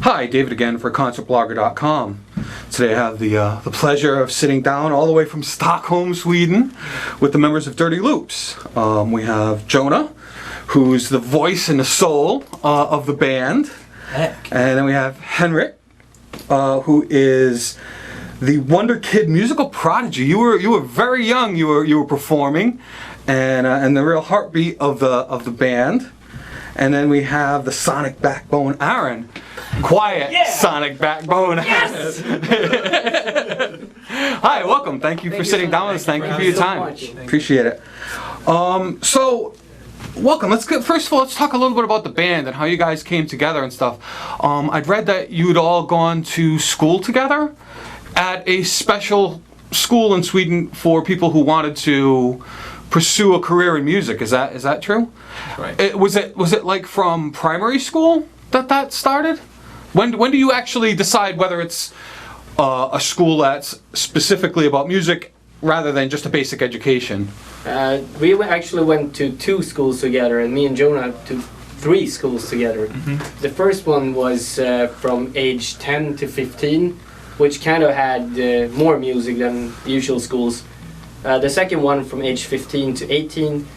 Hi, David again for concertblogger.com. Today I have the pleasure of sitting down all the way from Stockholm, Sweden, with the members of Dirty Loops. We have Jonah, who's the voice and the soul of the band. Heck. And then we have Henrik, who is the Wonder Kid musical prodigy. You were very young. You were performing, and the real heartbeat of the band. And then we have the sonic backbone Aaron. Quiet, yeah. Sonic backbone. Yes! Hi, welcome. Thank you for sitting down with us. Thank you for your time. Appreciate it. So, welcome. First of all, let's talk a little bit about the band and how you guys came together and stuff. I'd read that you'd all gone to school together at a special school in Sweden for people who wanted to pursue a career in music. Is that true? Right. Was it like from primary school that started? When do you actually decide whether it's a school that's specifically about music rather than just a basic education? We actually went to 2 schools together, and me and Jonah to 3 schools together. Mm-hmm. The first one was from age 10 to 15, which kind of had more music than usual schools. The second one from age 15 to 18,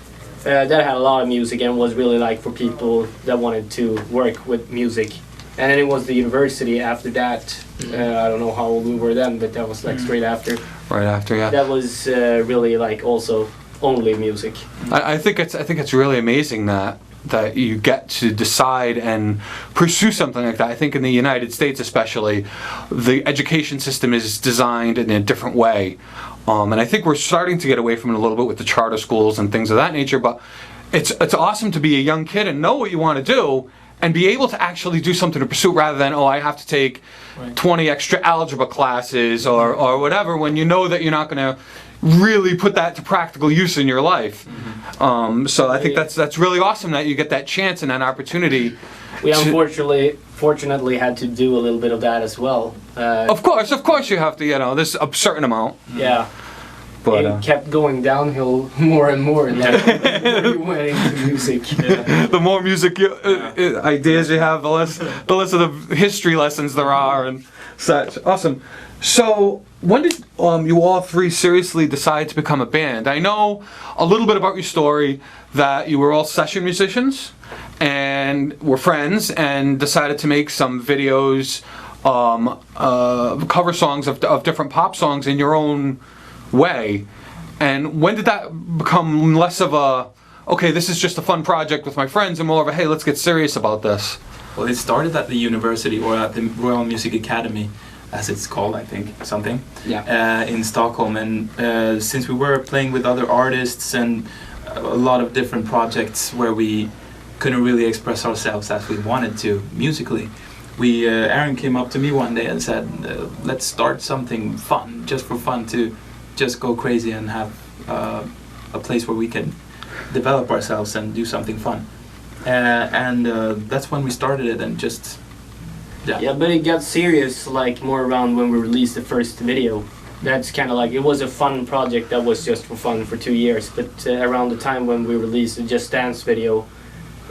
that had a lot of music and was really like for people that wanted to work with music. And then it was the university after that. I don't know how old we were then, but that was like straight after. Right after, yeah. That was really like also only music. I think it's really amazing that you get to decide and pursue something like that. I think in the United States especially, the education system is designed in a different way. And I think we're starting to get away from it a little bit with the charter schools and things of that nature, but it's awesome to be a young kid and know what you want to do and be able to actually do something to pursue rather than, I have to take 20 extra algebra classes or whatever, when you know that you're not going to really put that to practical use in your life. Mm-hmm. So I think that's really awesome that you get that chance and that opportunity. We fortunately had to do a little bit of that as well. Of course you have to, there's a certain amount. Yeah. But it kept going downhill more and more the more you went into music. Yeah. The more music ideas you have, the less of the history lessons there are and such. Awesome. So when did you all 3 seriously decide to become a band? I know a little bit about your story, that you were all session musicians and were friends and decided to make some videos, cover songs of different pop songs in your own way. And when did that become less of a, okay, this is just a fun project with my friends, and more of a, hey, let's get serious about this? Well, it started at the university, or at the Royal Music Academy, as it's called, I think, something, in Stockholm. And since we were playing with other artists and a lot of different projects where we couldn't really express ourselves as we wanted to musically, Aaron came up to me one day and said, let's start something fun, just for fun, to just go crazy and have a place where we can develop ourselves and do something fun. And that's when we started it, and just yeah, but it got serious like more around when we released the first video. That's kind of like, it was a fun project that was just for fun for 2 years, but around the time when we released the Just Dance video,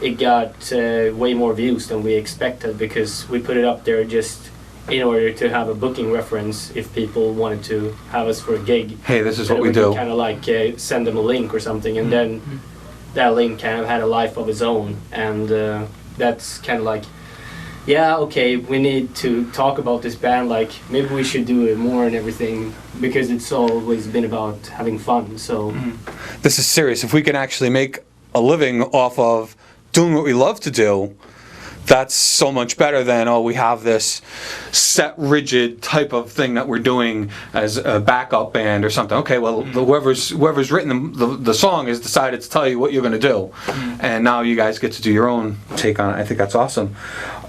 it got way more views than we expected, because we put it up there just in order to have a booking reference if people wanted to have us for a gig. Hey, this is what we do. Kind of like send them a link or something, and then that link kind of had a life of its own, and that's kind of like, yeah, okay, we need to talk about this band, like maybe we should do it more and everything, because it's always been about having fun. So this is serious. If we can actually make a living off of doing what we love to do, that's so much better than, we have this set, rigid type of thing that we're doing as a backup band or something. Okay, well, whoever's written the song has decided to tell you what you're going to do. And now you guys get to do your own take on it. I think that's awesome.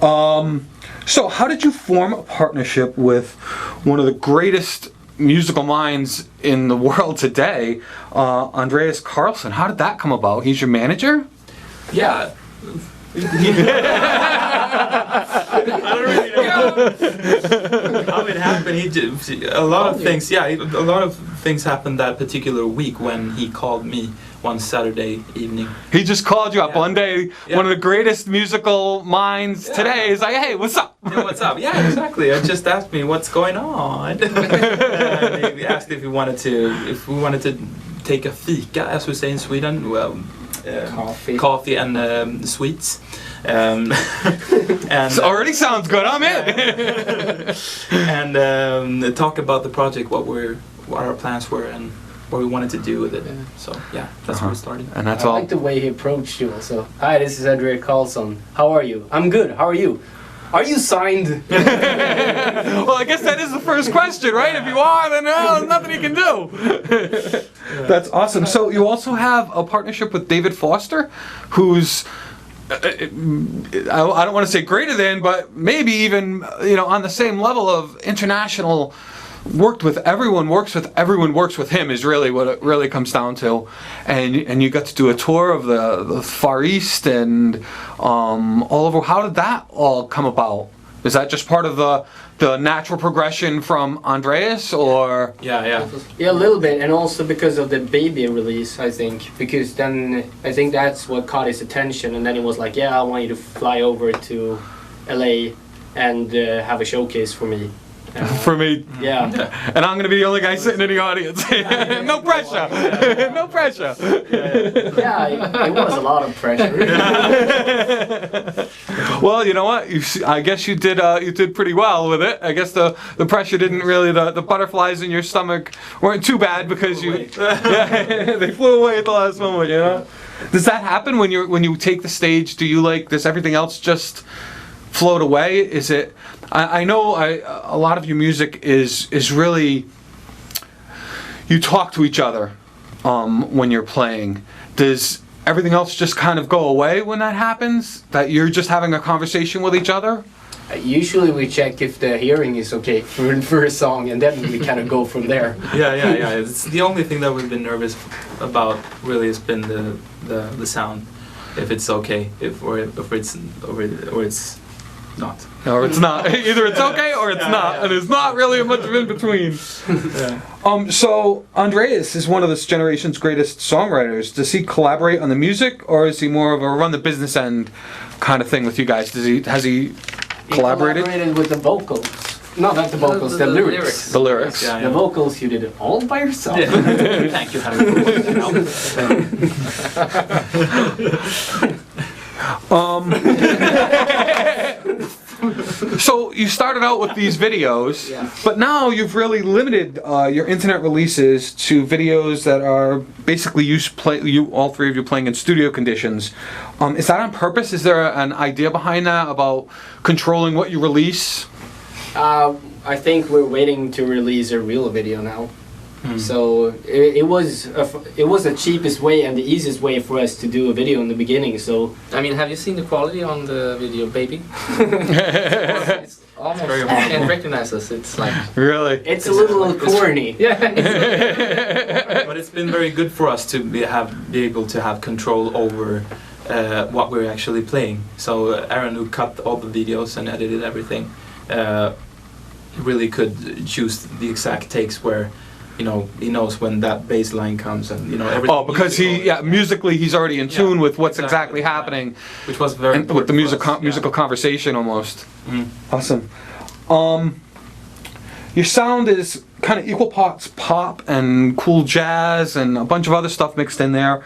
So how did you form a partnership with one of the greatest musical minds in the world today, Andreas Carlson? How did that come about? He's your manager? Yeah. I don't really know. How it happened? He did a lot of things. Yeah, a lot of things happened that particular week when he called me one Saturday evening. He just called you up Yeah. one day. Yeah. One of the greatest musical minds today is like, "Hey, what's up?" Yeah, what's up? Yeah, exactly. I just asked me what's going on. And he asked if we wanted to take a fika, as we say in Sweden. Well, coffee and sweets. And It already sounds good. I'm in. And talk about the project, what our plans were, and what we wanted to do with it. Yeah. So yeah, that's where we started. And that's I all. like the way he approached you also. Hi, this is Andrea Carlson. How are you? I'm good. How are you? Are you signed? Well, I guess that is the first question, right? If you are, then there's nothing you can do. That's awesome. So you also have a partnership with David Foster, who's I don't want to say greater than, but maybe even on the same level of international. Works with everyone works with him is really what it really comes down to, and you got to do a tour of the Far East and all over. How did that all come about? Is that just part of the natural progression from Andreas, or? Yeah. Yeah, a little bit, and also because of the baby release, I think. Because then I think that's what caught his attention, and then he was like, "Yeah, I want you to fly over to LA and have a showcase for me." For me, Yeah. and I'm gonna be the only guy sitting in the audience. No pressure. No pressure. Yeah, it was a lot of pressure. Well, you know what? I guess you did pretty well with it. I guess the pressure didn't really the butterflies in your stomach weren't too bad because they flew away at the last moment. Does that happen when you take the stage? Does everything else just float away? Is it? I know a lot of your music is really, you talk to each other when you're playing. Does everything else just kind of go away when that happens? That you're just having a conversation with each other? Usually we check if the hearing is okay for a song, and then we kind of go from there. Yeah. It's the only thing that we've been nervous about. Really, has been the sound. If it's okay, if it's not. Or it's not. Either it's okay or it's not, and there's not really much of in between. So Andreas is one of this generation's greatest songwriters. Does he collaborate on the music, or is he more of a run the business end kind of thing with you guys? Has he collaborated? He collaborated with the vocals. No, not the vocals, the lyrics. The lyrics. Yeah. The vocals, you did it all by yourself. Thank you, So you started out with these videos, but now you've really limited your internet releases to videos that are basically all three of you playing in studio conditions. Is that on purpose? Is there an idea behind that about controlling what you release? I think we're waiting to release a real video now. So it was the cheapest way and the easiest way for us to do a video in the beginning. So I mean, have you seen the quality on the video, baby? It's almost you can't recognize us. It's like Really? it's a little corny. yeah. But it's been very good for us to be able to have control over what we're actually playing. So Aaron, who cut all the videos and edited everything, really could choose the exact takes where. He knows when that bass line comes and everything. Oh, because musically he's already in tune with what's exactly happening, which was very and with the important musical conversation almost. Mm. Awesome. Your sound is kind of equal parts pop and cool jazz and a bunch of other stuff mixed in there.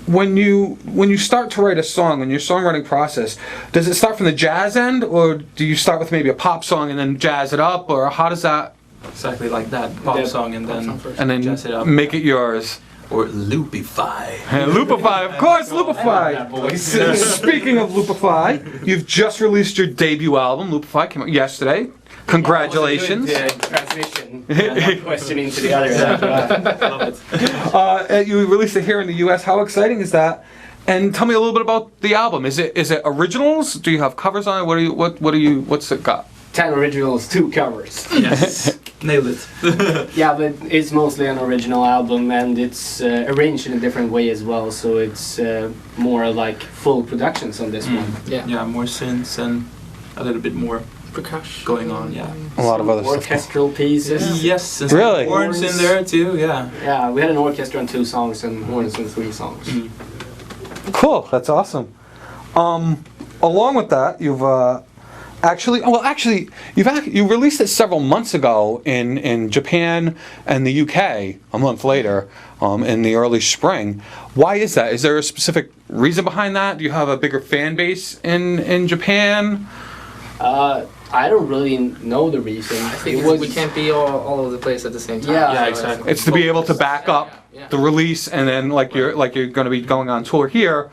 When you start to write a song, in your songwriting process, does it start from the jazz end, or do you start with maybe a pop song and then jazz it up, or how does that? Exactly like that pop song and then jazz it up. Make it yours. Or loopify. Loopify, of course, Loopify. Speaking of Loopify, you've just released your debut album. Loopify came out yesterday. Congratulations. Transition. One question into the other. Love it. You released it here in the U.S. How exciting is that? And tell me a little bit about the album. Is it originals? Do you have covers on it? What's it got? 10 originals, 2 covers. Yes, nailed it. Yeah, but it's mostly an original album, and it's arranged in a different way as well. So it's more like full productions on this one. Yeah. Yeah, more synths and a little bit more percussion going on. Yeah. A lot of other stuff. orchestral pieces. Yes. And some Really? horns in there too. Yeah. Yeah, we had an orchestra on 2 songs and horns on 3 songs. Cool, that's awesome. Along with that, you've you released it several months ago in Japan and the UK a month later, in the early spring. Why is that? Is there a specific reason behind that? Do you have a bigger fan base in Japan? I don't really know the reason. I think we can't be all over the place at the same time. Yeah. Yeah, exactly. It's to be able to back up the release, and then you're going to be going on tour here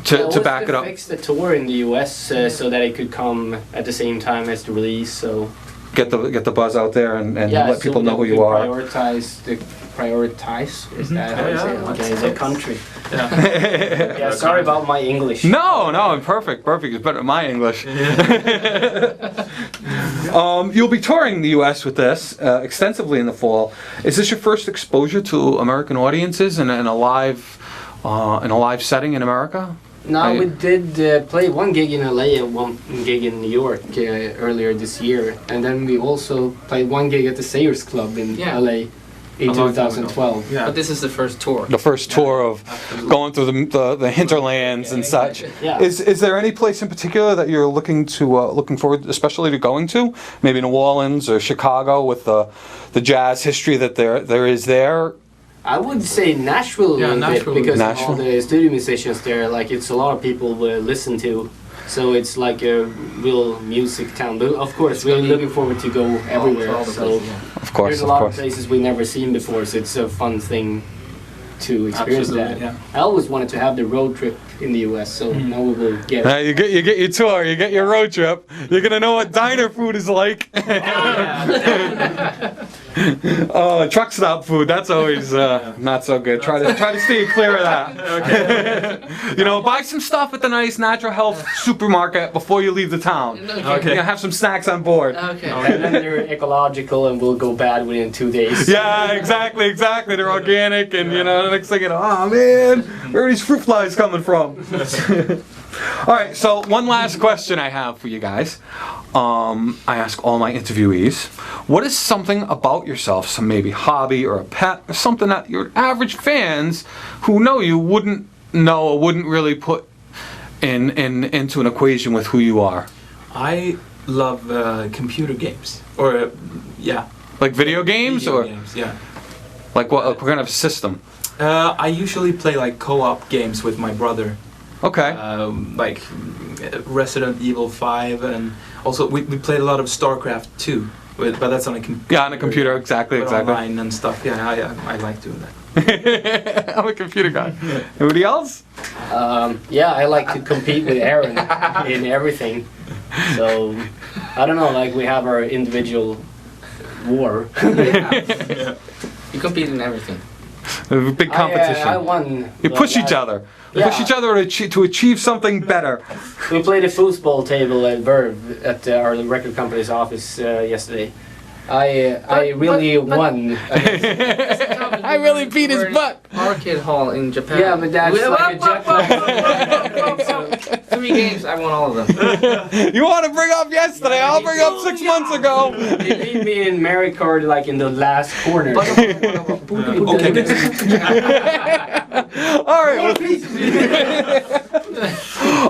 to back it up. Fix the tour in the US so that it could come at the same time as the release. So Get the buzz out there and let people know who you are. Prioritize. Is that how you say it? Okay, the country. Yeah. Yeah. Sorry about my English. No, perfect. It's better than my English. You'll be touring the U.S. with this extensively in the fall. Is this your first exposure to American audiences in a live setting in America? No, we did play 1 gig in LA and 1 gig in New York earlier this year, and then we also played 1 gig at the Sayers Club in LA. In 2012. Yeah. But this is the first tour. The first tour of going through the hinterlands and such. Yeah. Is there any place in particular that you're looking forward, especially to going to? Maybe New Orleans or Chicago with the jazz history that there is there. I would say Nashville a little bit because of all the studio musicians there. Like it's a lot of people listen to. So it's like a real music town. But of course, we're looking forward to go everywhere. So of course, there's a lot of places we've never seen before. So it's a fun thing to experience that. Yeah. I always wanted to have the road trip in the U.S. So now we will get. You get your tour. You get your road trip. You're gonna know what diner food is like. Oh, truck stop food. That's always not so good. Try to stay clear of that. Buy some stuff at the nice natural health supermarket before you leave the town. Okay. Have some snacks on board. Okay. And then they're ecological and will go bad within 2 days. Yeah, exactly. They're organic, and the next thing oh man, where are these fruit flies coming from? All right, so one last question I have for you guys. I ask all my interviewees, what is something about yourself, some maybe hobby or a pet, or something that your average fans who know you wouldn't know or wouldn't really put into an equation with who you are? I love computer games. Or, yeah. Like video games? Video games, yeah. Like what kind of system? I usually play like co-op games with my brother. Okay. Like Resident Evil 5, and also we played a lot of StarCraft 2, but that's on a computer. Yeah, on a computer, exactly. Online and stuff. Yeah, I like doing that. I'm a computer guy. Anybody else? Yeah, I like to compete with Aaron in everything. So I don't know, like we have our individual war. You compete in everything. A big competition. I won. You push each other. Yeah. Push each other to achieve something better. We played a foosball table at Verve at our record company's office yesterday. I really won. I really beat his butt. Arcade hall in Japan. Yeah, but that's like a jet lag. 3 games, I won all of them. You want to bring up yesterday? I'll bring up 6 months ago. They beat me in Mary Kart like in the last corner. Okay. All right.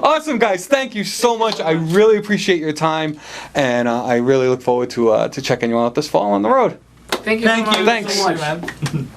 Awesome, guys. Thank you so much. I really appreciate your time, and I really look forward to checking you out this fall on the road. Thank you. Thank you. Thanks. so much, man.